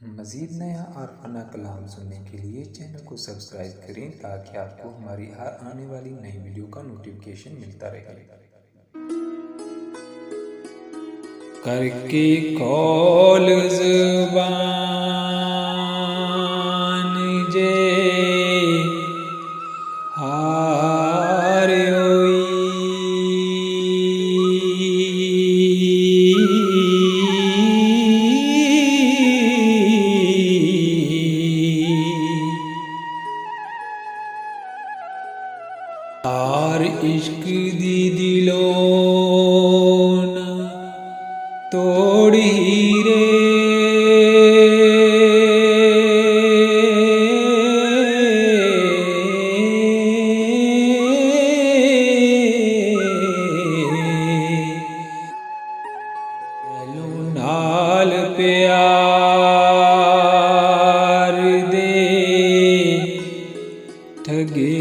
मज़ीद नया और फना कलाम सुनने के लिए चैनल को सब्सक्राइब करें ताकि आपको हमारी हर आने वाली नई वीडियो का नोटिफिकेशन मिलता रहे। करके कौल ज़ुबान जे हार आर इश्क दी दिलों तोड़ी रे पहलू नाल प्यार दे ठगे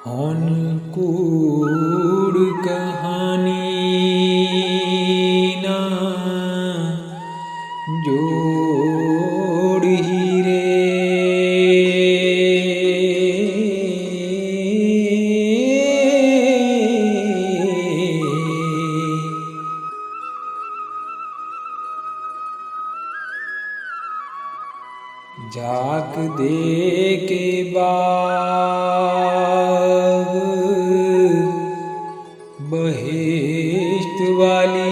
हुन कूड़ कहानी ना जोड़ हीरे जाक दे के बाग बहिश्त वाली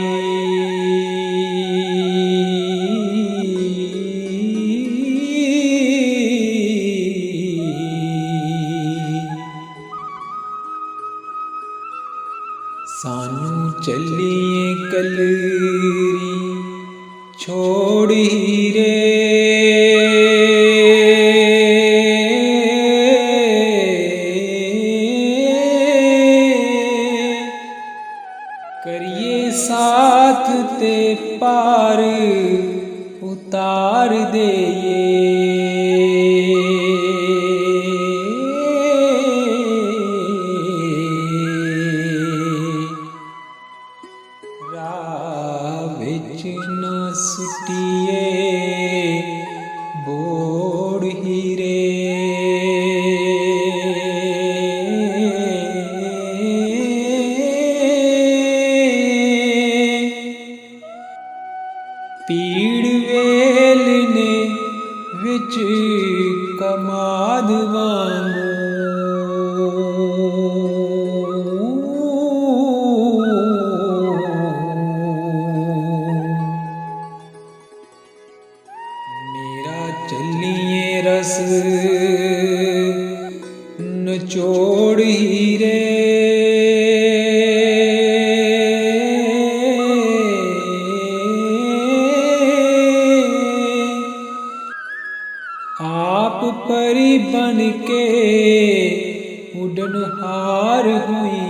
सानू चलिए कलरी छोड़ी रे करिए साथ ते पार उतार दे राह विच न सुटिए बोड़ हीरे पीड़ वेल ने विच कमाद वांगू मेरा चलिए रस नचोड़ हीरे आप परी बन के उड़न हार हुई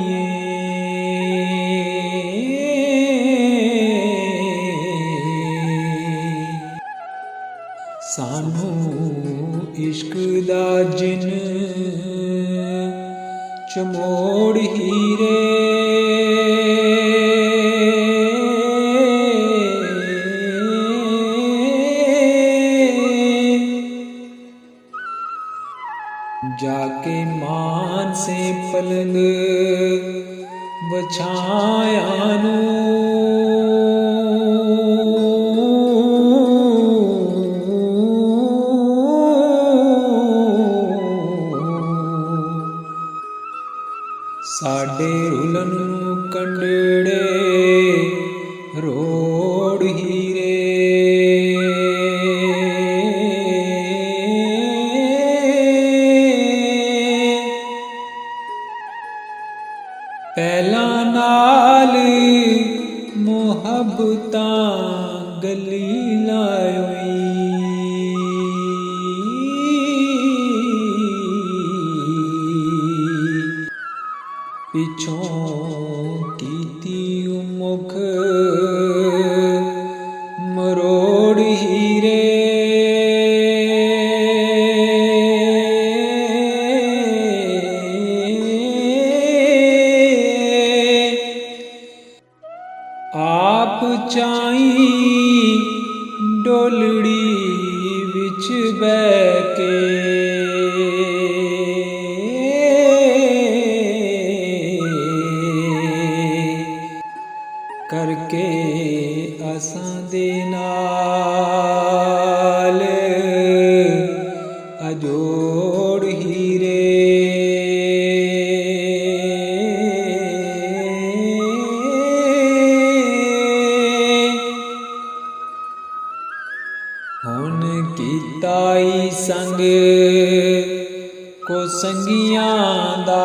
सानू इश्क दा जिन चमोड़ हीरे जाके मान से पलंग बछायानू साडे रुलन नू कंडड़े रोड़ हीरे पहला नाल मुहब्बतां गली लायोई पिछों कीती मुख मरोड़ हीरे बैके करके असां दे नाल अजोड़ हीरे हुन कीताई संग को संगियां दा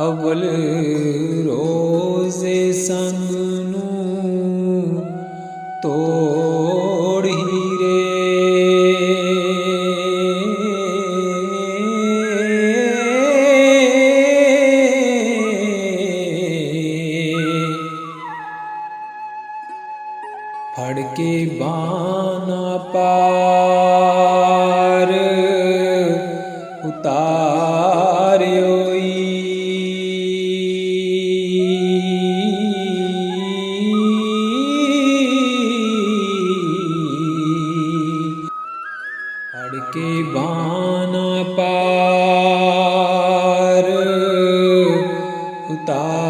अवल रोज़े संग नूं तोड़ हीरे फड़ के बाना पार उतारियोई फड़ के बाना पार उतारियोई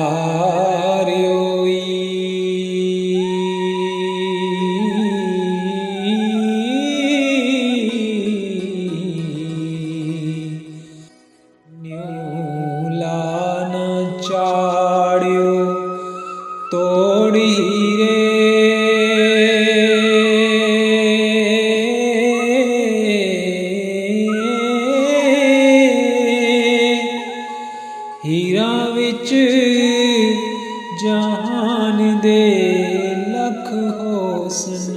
चाड़ियो तोड़ हीरे हीरा विच जहान दे लख होसन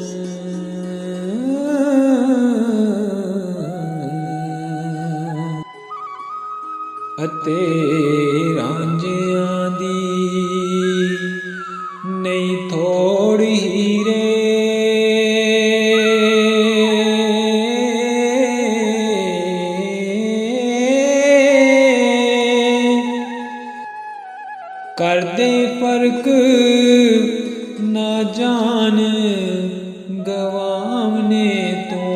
अते रांझियां दी नहीं थोड़ी हीरे कर दे फर्क ना जान गवावने तो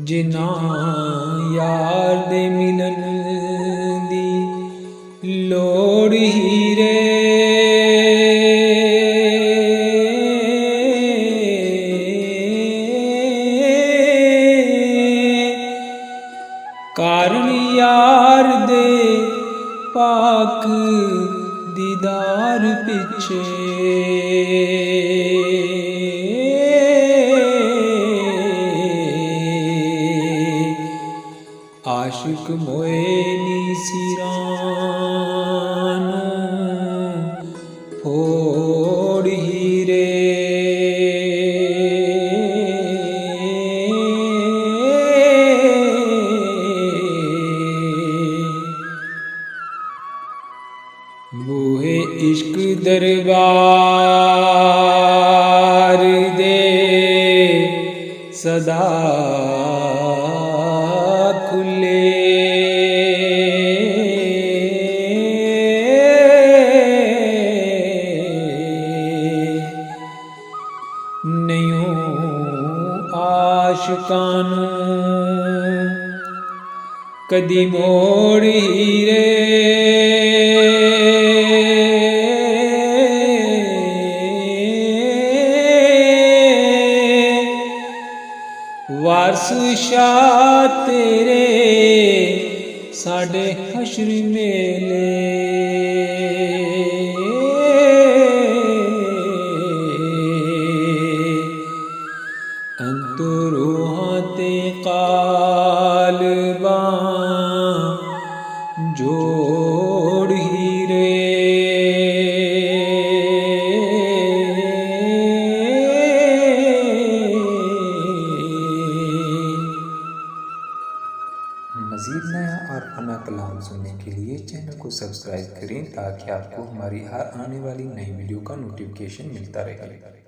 जिना यार दे मिलन दी लोड़ हीरे कारण यार दे पाक दीदार पिछे आशिक मोए नी सिरानो फोड़ हीरे बूहे इश्क दरबार दे सदा खुले नयूं आशिकां नूं कदी मोड़ हीरे वारस शाह तेरे साडे हश्र मेले अंत रूहां ते कालबां जोड़ हीरे मज़ीद नया और फना कलाम सुनने के लिए चैनल को सब्सक्राइब करें ताकि आपको हमारी हर आने वाली नई वीडियो का नोटिफिकेशन मिलता रहे।